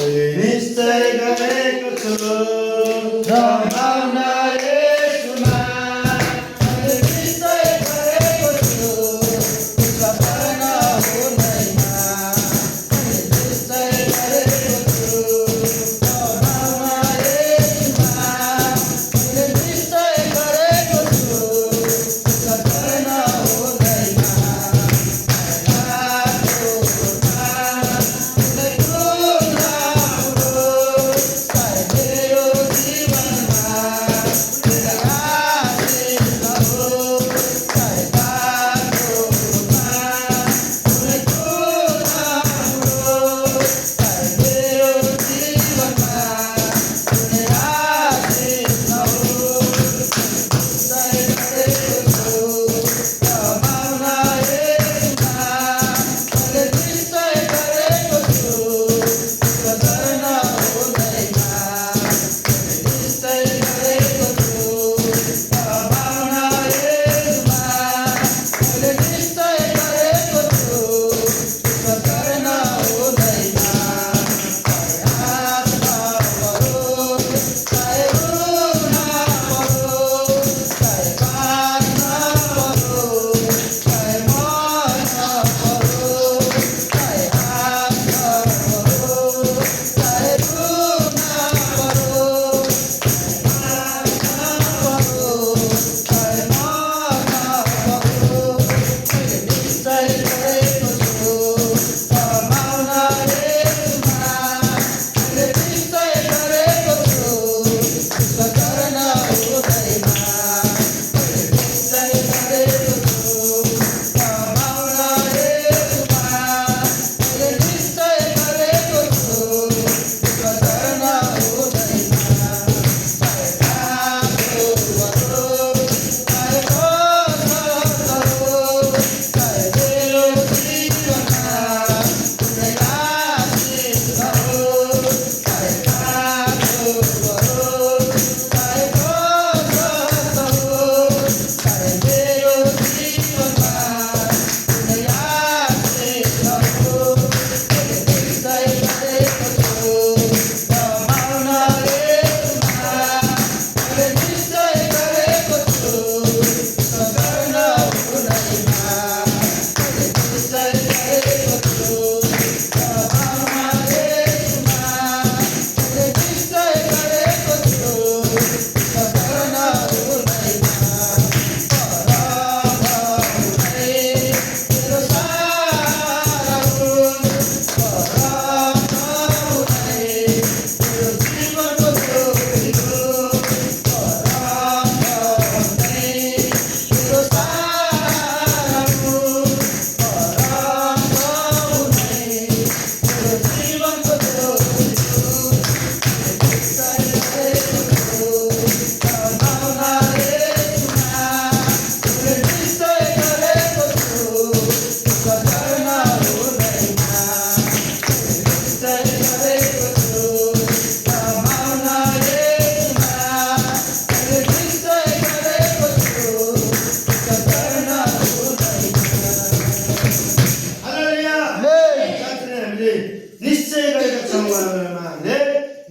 निश्चय गरेको छु रमाउन येशूमा मैले निश्चय गरेको छु दुःख पर्न हुँदैन मैले निश्चय गरेको छु रमाउन येशूमा मैले निश्चय गरेको छु दुःख पर्न हुँदैन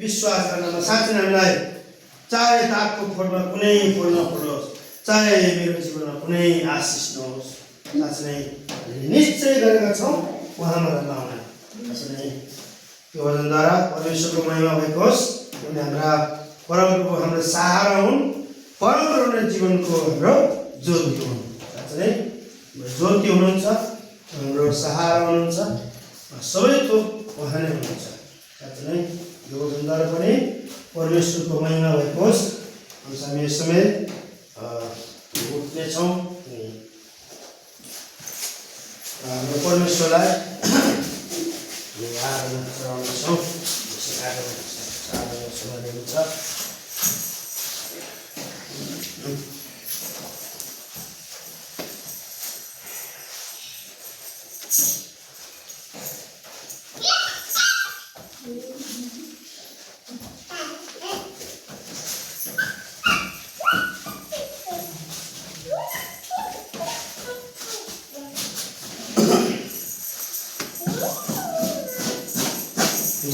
विश्वास गर्नमा साँच्चै हामीलाई चाहे ताकको फोडमा कुनै फोड नपरोस् चाहे मेरो जीवनमा कुनै आशिष नहोस् साँच्चै नै निश्चय गरेका छौँ उहाँमा रहन साँच्चै नै यो वचनद्वारा परमेश्वरको महिमा भएको होस् उनी हाम्रा परमप्रभु हाम्रो सहारा हुन् परमप्रभु जीवनको हाम्रो ज्योति हुन् साँच्चै नै ज्योति हुनुहुन्छ हाम्रो सहारा हुनुहुन्छ सबै थोक उहाँ नै हुनुहुन्छ साँच्चै नै यो वचनद्वारा पनि परमेश्वरको महिमा भएको होस् हामी यस समय उठ्नेछौँ हाम्रो परमेश्वरलाई आराधना गराउनेछौँ आराधना समय हुन्छ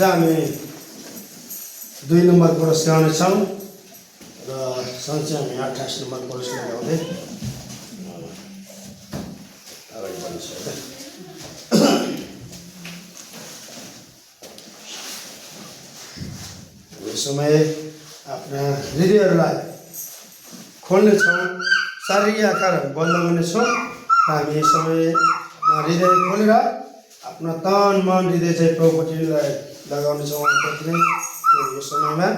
हामी 2 नम्बर कोरस गाउनेछौँ र सँगै हामी 28 नम्बर कोरसमा गाउँदै अगाडि बढ्छौँ। यस समय आफ्ना हृदयहरूलाई खोल्नेछौँ, शारीरिक आकारहरू बन्द गर्नेछौँ। हामी यस समय हृदय खोलेर आफ्ना तन मन हृदय चाहिँ प्रभुपट्टिलाई लगाउनेछौँ। उहाँप्रति नै यो समयमा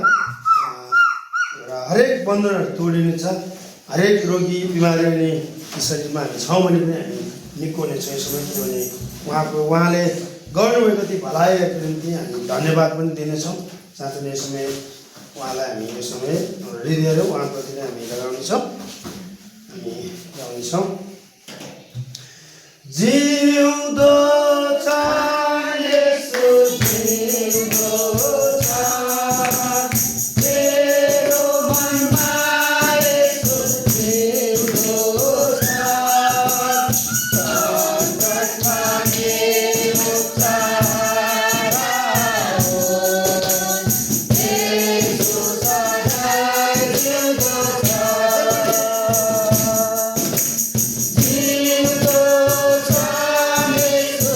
र हरेक बन्धनहरू तोडिनेछ। हरेक रोगी बिमारी नै शरीरमा हामी छौँ भने पनि हामी निको हुनेछौँ यो समय, किनभने उहाँले गर्नुभएको ती भलाइहरूको निम्ति हामी धन्यवाद पनि दिनेछौँ। साथै नै यो समय उहाँलाई हामी यो समय हृदयहरू उहाँप्रति नै हामी लगाउनेछौँ, हामी गाउनेछौँ। जिउँदो छ येशू, जिउँदो छ तेरो मनमा येशू, जिउँदो छ सङ्कटमा मेरो सहारा हो। येशू सधैँ जिउँदो छ, जिउँदो छ येशू,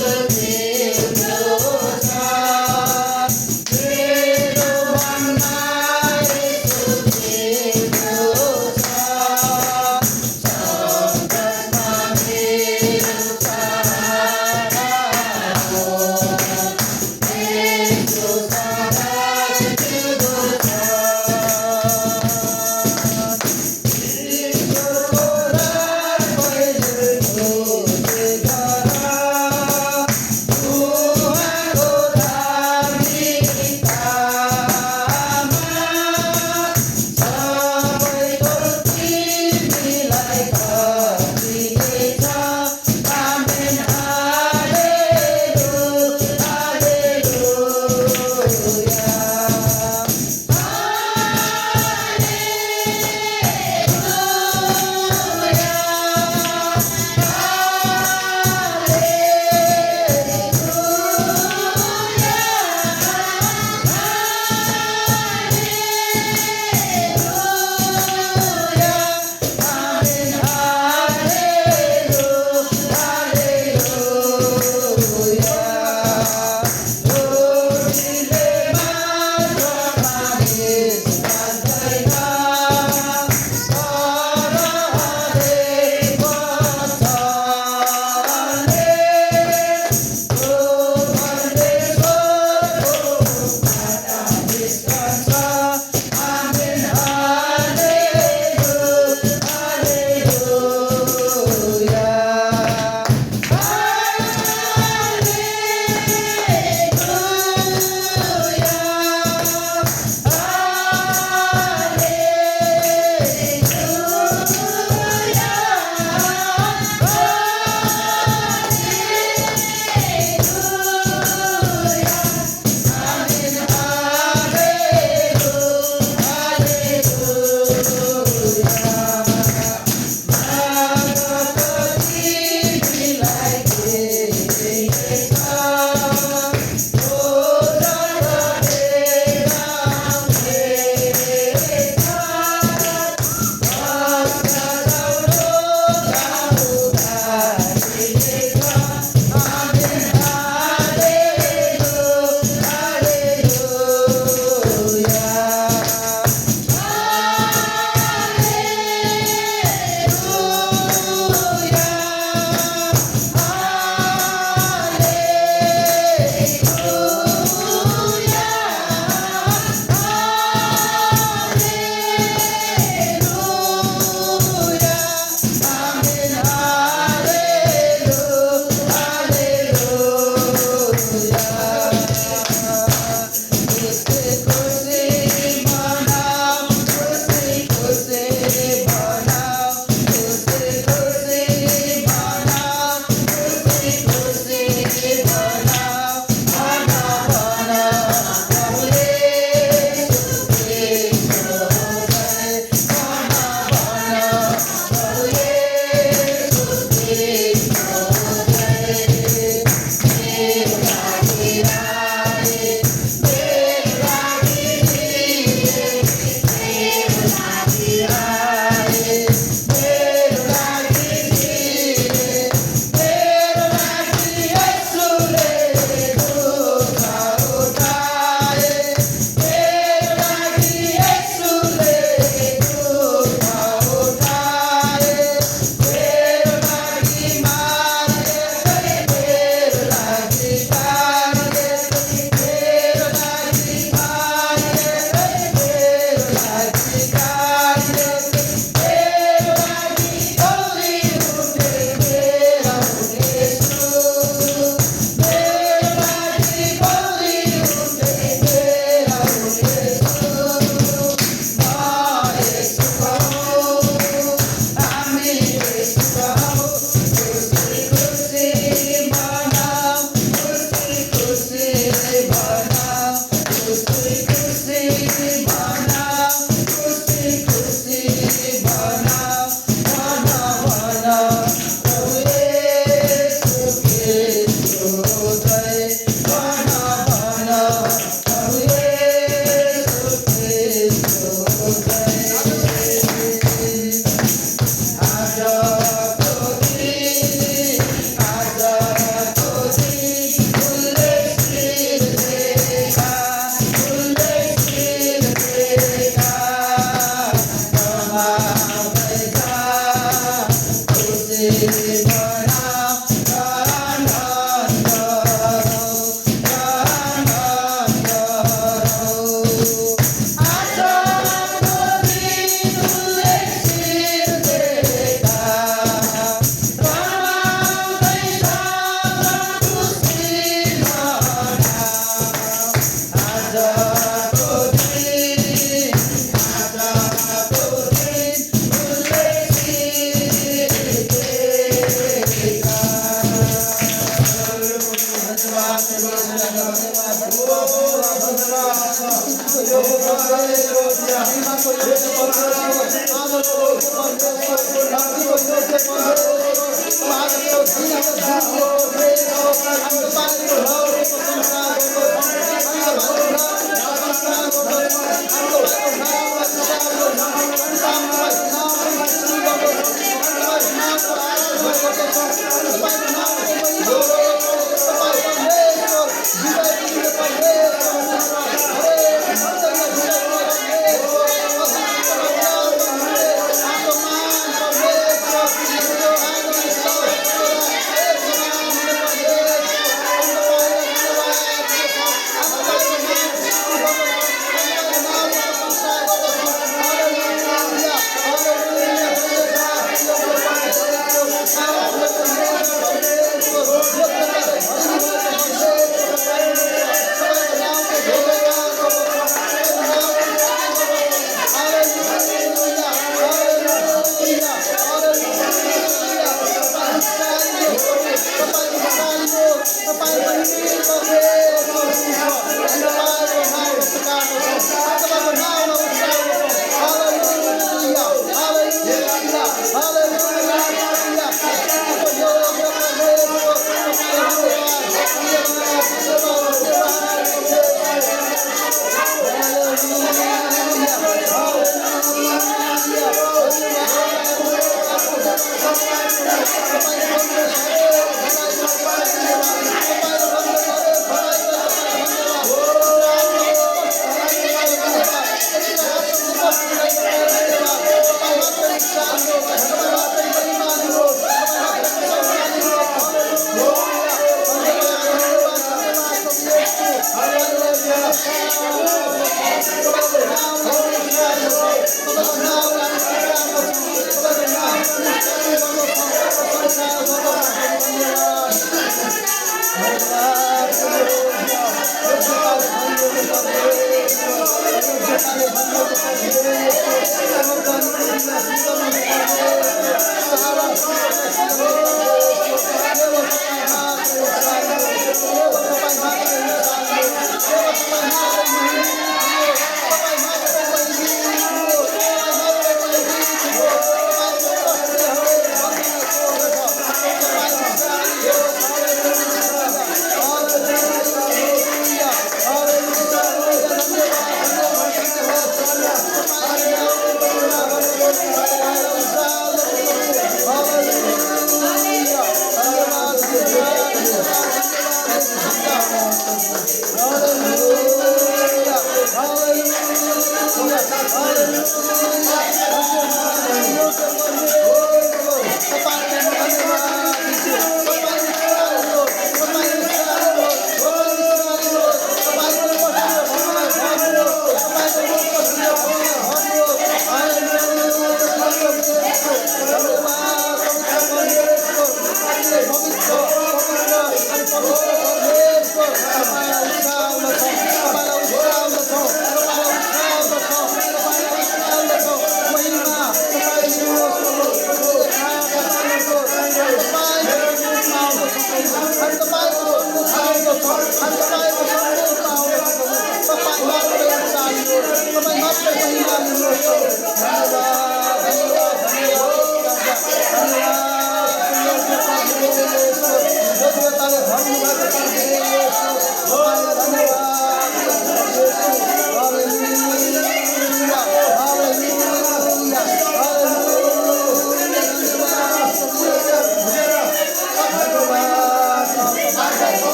धन्यवाद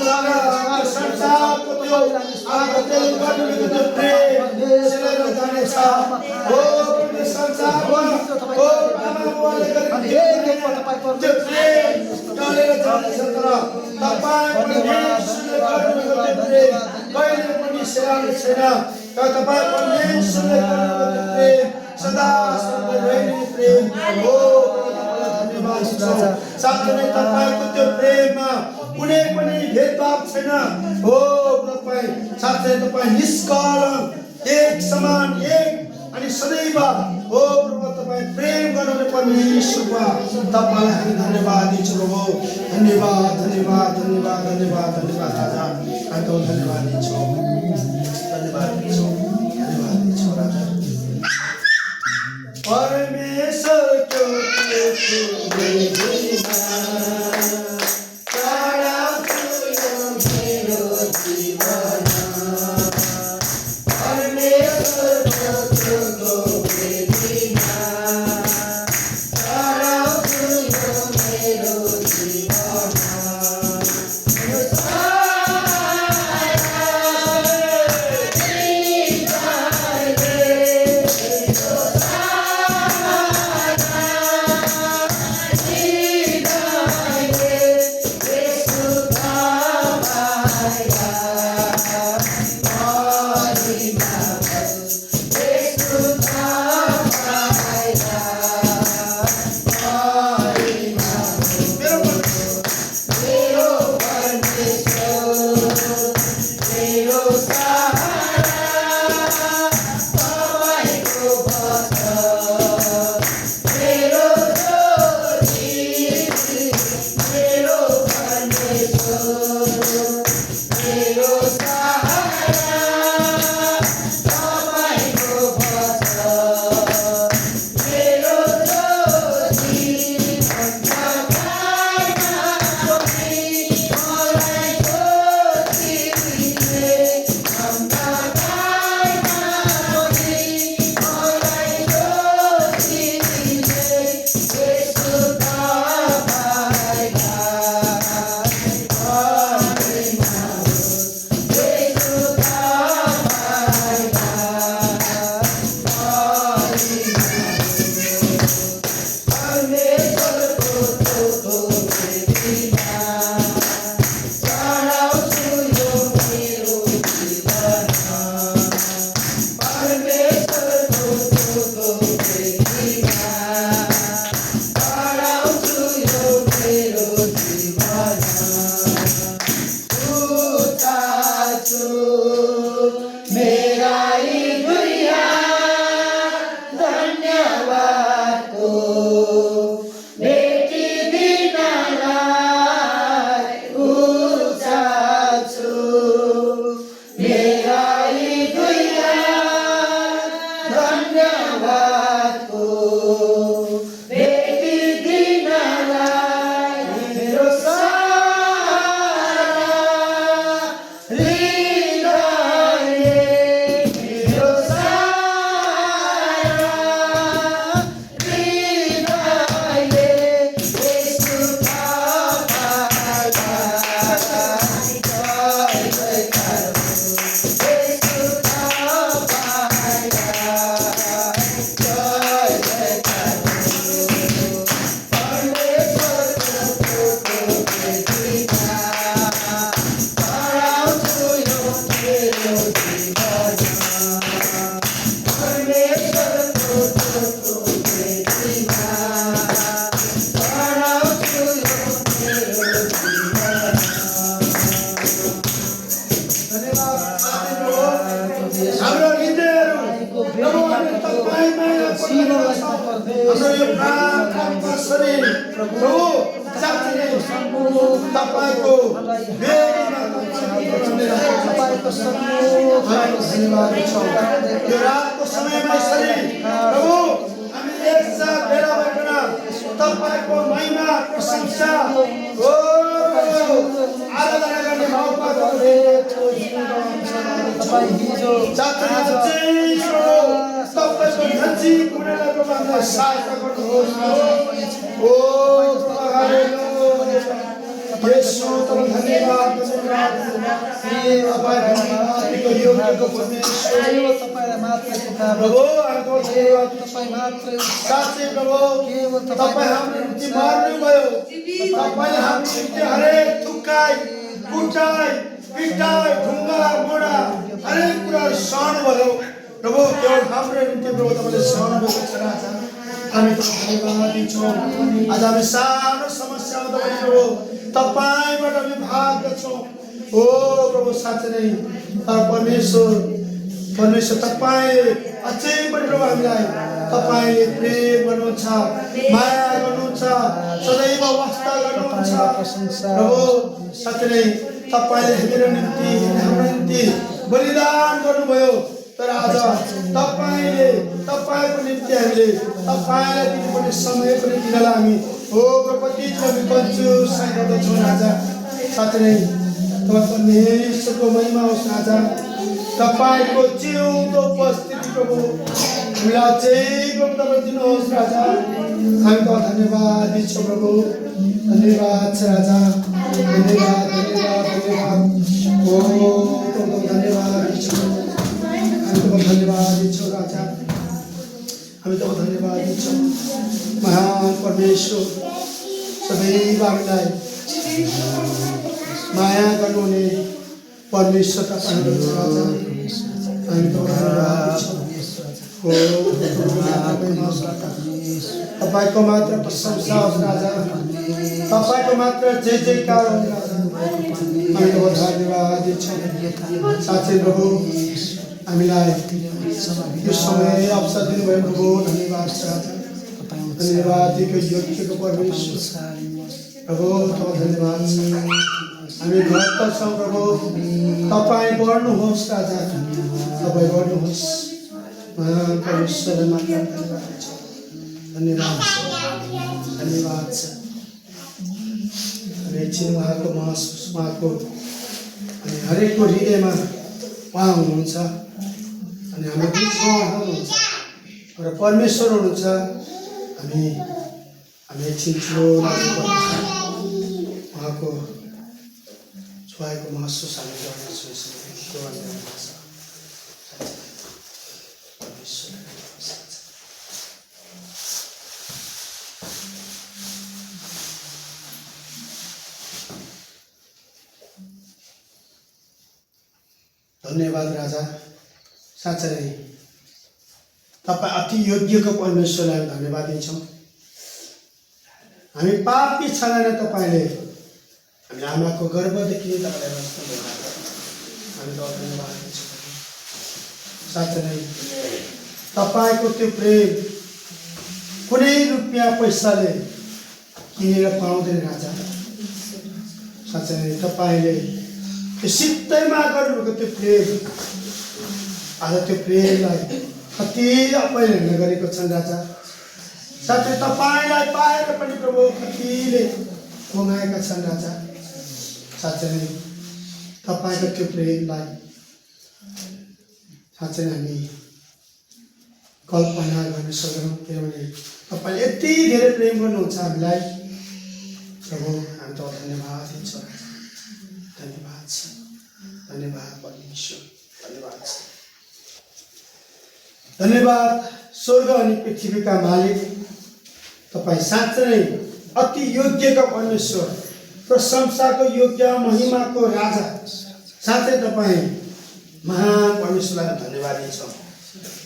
धन्यवाद संसारको त्यो आफूले गर्नुको त्यो प्रेम सेलेर जानेछ हो प्रभु संसारमा हो आमा बुवाले गरेको त्यो प्रेम टलेर जानेछ तर तपाईँ परमेश्वरले गर्नुको त्यो प्रेम कहिले पनि सेलाउने छैन तर तपाईँ परमेश्वरले गर्नुको त्यो प्रेम सदा सधैँ रहने प्रेम हो साथै तपाईको त्यो प्रेममा कुनै पनि भेदभाव छैन हो तपाईँ साथै तपाईँ निष्कलङ्क एक समान एक अनि सदैव हो प्रभु तपाईँ प्रेम गर्नुहुने परमेश्वरमा तपाईलाई हामी धन्यवाद दिन्छौँ प्रभु धन्यवाद धन्यवाद धन्यवाद धन्यवाद धन्यवाद राजा हामी धन्यवाद दिन्छौँ धन्यवाद दिन्छौँ धन्यवाद दिन्छौँ राजा परमेश्वर को तपाईँको योग्यको परमेश्वर केवल तपाईलाई मात्र पुकार प्रभु हाम्रो धन्यवाद तपाईँ मात्रै साँच्चै प्रभु केवल तपाईँ हाम्रो निम्ति मर्नुभयो तपाईँले हाम्रो निम्ति हरेक थुकाइ कुटाइ पिटाइ ढुङ्गा मोडा हरेक कुरा सहनु भयो प्रभु केवल हाम्रो निम्ति प्रभु तपाईँले सहनु भएको छ राजा हामी तपाईँलाई धन्यवाद दिन्छौँ आज हामी सानो समस्यामा तपाईँ प्रभु तपाईँबाट हामी भाग्दछौँ ओ प्रभु साँच्चै नै परमेश्वर तपाईँले अझै पनि प्रभु हामीलाई तपाईँले प्रेम गर्नुहुन्छ माया गर्नुहुन्छ सदैव वास्ता गर्नुहुन्छ प्रभु साँच्चै नै तपाईँले मेरो निम्ति हाम्रो निम्ति बलिदान गर्नुभयो तर आज तपाईँको निम्ति हामीले तपाईँलाई दिनुपर्ने समय पनि दिनलाई हामी हो कति हामी कन्जुस गर्दछौँ राजा साँच्चै नै परमेश्वरको महिमा होस् राजा तपाईँको जिउँदो उपस्थिति प्रभु हामीलाई अझै प्रभु तपाईँ दिनुहोस् राजा हामी त धन्यवाद दिन्छौँ प्रभु धन्यवाद छ राजा धन्यवाद ओ प्रभु धन्यवाद दिन्छौँ हामी त धन्यवाद दिन्छौँ राजा हामी त धन्यवाद दिन्छौँ महान परमेश्वर सदैव हामीलाई माया गर्नुहुने परमेश्वर तपाईँ हुनुहुन्छ राजा हामी त तपाईँको मात्र प्रशंसा होस् राजा तपाईँको मात्र जय जयकार होस् राजा हामी त धन्यवाद दिन्छौँ साँच्चै प्रभु हामीलाई यो समय अवसर दिनुभयो प्रभु धन्यवाद छ राजा धन्यवाद दिएको योग्यको परमेश्वर प्रभु तपाईँ धन्यवाद छ हामी भक्त छौँ प्रभु तपाईँ बढ्नुहोस् राजा तपाईँ बढ्नुहोस् महान परमेश्वरलाई मात्र धन्यवाद छ धन्यवाद छ हामी एकछिन उहाँको महसुस उहाँको अनि हरेकको हृदयमा उहाँ हुनुहुन्छ अनि हाम्रो बिचमा उहाँ हुनुहुन्छ र परमेश्वर हुनुहुन्छ हामी एकछिन ठुलो उहाँको छुवाएको महसुस हामी गर्नेछौँ धन्यवाद राजा साँच्चै नै तपाईँ अति योग्यको परमेश्वरलाई हामी धन्यवाद दिन्छौँ हामी पापी छँदैन तपाईँले हामी आमाको गर्भदेखि तपाईँलाई रच्नुभयो हामी त धन्यवाद दिन्छौँ साँच्चै नै तपाईँको त्यो प्रेम कुनै रुपियाँ पैसाले किनेर पाउँदैन राजा साँच्चै नै तपाईँले त्यो सित्तैमा गर्नुभएको त्यो प्रेम आज त्यो प्रेमलाई कति अपहेलना गरेको छन् राजा साथै तपाईँलाई पाएर पनि प्रभु कतिले गुमाएका छन् राजा साँच्चै नै तपाईँको त्यो प्रेमलाई साँच्चै हामी कल्पना गर्न सक्दैनौँ किनभने तपाईँले यति धेरै प्रेम गर्नुहुन्छ हामीलाई प्रभु हामी त धन्यवाद दिन्छौँ धन्यवाद छ धन्यवाद परमेश्वर धन्यवाद छ धन्यवाद स्वर्ग अनि पृथ्वीका मालिक तपाईँ साँच्चै नै अति योग्यका परमेश्वर प्रशंसाको योग्य महिमाको राजा साँच्चै तपाईँ महान परमेश्वरलाई धन्यवाद दिन्छौँ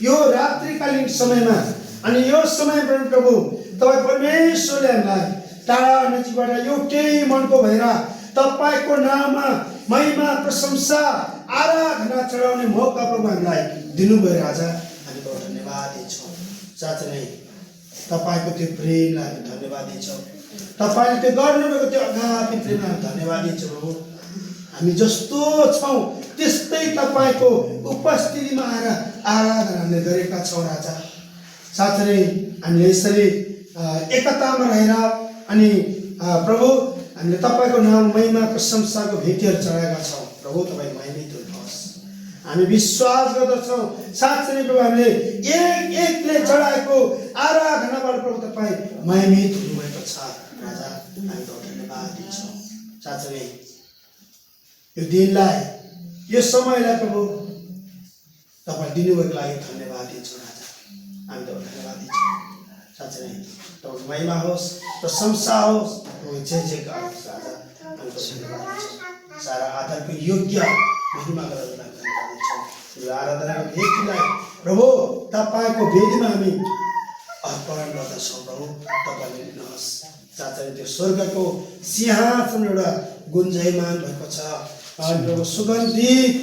यो रात्रिकालीन समयमा अनि यो समयमा प्रभु तपाईँ परमेश्वरले हामीलाई टाढा नजिकबाट एउटै मनको भएर तपाईँको नाममा महिमा प्रशंसा आराधना चढाउने मौका प्रभु हामीलाई दिनुभयो राजा हामी त धन्यवाद दिन्छौँ साँच्चै नै तपाईँको त्यो प्रेमलाई हामी धन्यवाद दिन्छौँ तपाईँले त्यो गर्नुभएको त्यो अगाधि प्रेमलाई हामी धन्यवाद दिन्छौँ प्रभु हामी जस्तो छौँ त्यस्तै तपाईँको उपस्थितिमा आएर आराधना हामीले गरेका छौँ राजा साँच्चै नै हामीले यसरी एकतामा रहेर अनि प्रभु हामीले तपाईँको नाम महिमा प्रशंसाको भेटीहरू चढाएका छौँ प्रभु तपाईँ महिमित हुनुहोस् हामी विश्वास गर्दछौँ साँच्चै नै प्रभु हामीले एकले चढाएको आराधनाबाट प्रभु तपाईँ महिमित हुनुभएको छ राजा हामी त धन्यवाद दिन्छौँ साँच्चै नै यो दिनलाई यो समयलाई प्रभु तपाईँ दिनुभएको लागि धन्यवाद दिन्छौँ राजा। हामी तपाईँ धन्यवाद दिन्छौँ। साँच्चै नै तपाईँ महिमा होस्, प्रशंसा होस्, तपाईँ जे गरोस् राजा। हामी तपाईँ धन्यवाद दिन्छौँ। सारा आदरको योग्य महिमा गरेर धन्यवाद दिन्छौँ। यो आराधनाको भेटीलाई प्रभु तपाईँको भेटीमा हामी अर्पण गर्दछौँ। प्रभु तपाईँले लिनुहोस्। साँच्चै त्यो स्वर्गको सिंहासन एउटा गुन्जयमान भएको छ। अनि प्रभु सुगन्धित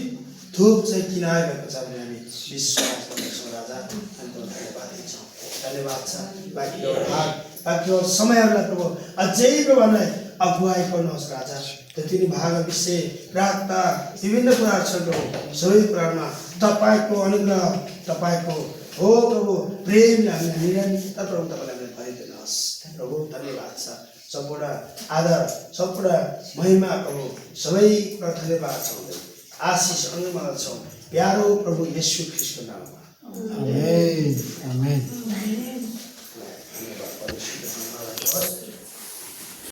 धूप चाहिँ किनार भएको छ भने हामी विश्वास गर्दछौँ राजा। हामी धन्यवाद दिन्छौँ। धन्यवाद छ बाँकी एउटा समयहरूलाई प्रभु अझै प्रभु हामीलाई अगुवाई गर्नुहोस् राजा। त्यति नै भाग विषय प्रार्थना विभिन्न कुराहरू छ प्रभु। सबै कुरामा तपाईँको अनुग्रह, तपाईँको हो प्रभु प्रेमले हामीलाई निरन्तर प्रभु तपाईँले हामीलाई भरिदिनुहोस्। प्रभु धन्यवाद छ। सम्पूर्ण आदर, सम्पूर्ण महिमा प्रभु सबै कुरा धन्यवाद छौँ। आशिष अनुमोदन छौँ प्यारो प्रभु येशू ख्रीष्टको नाममा। आमेन आमेन।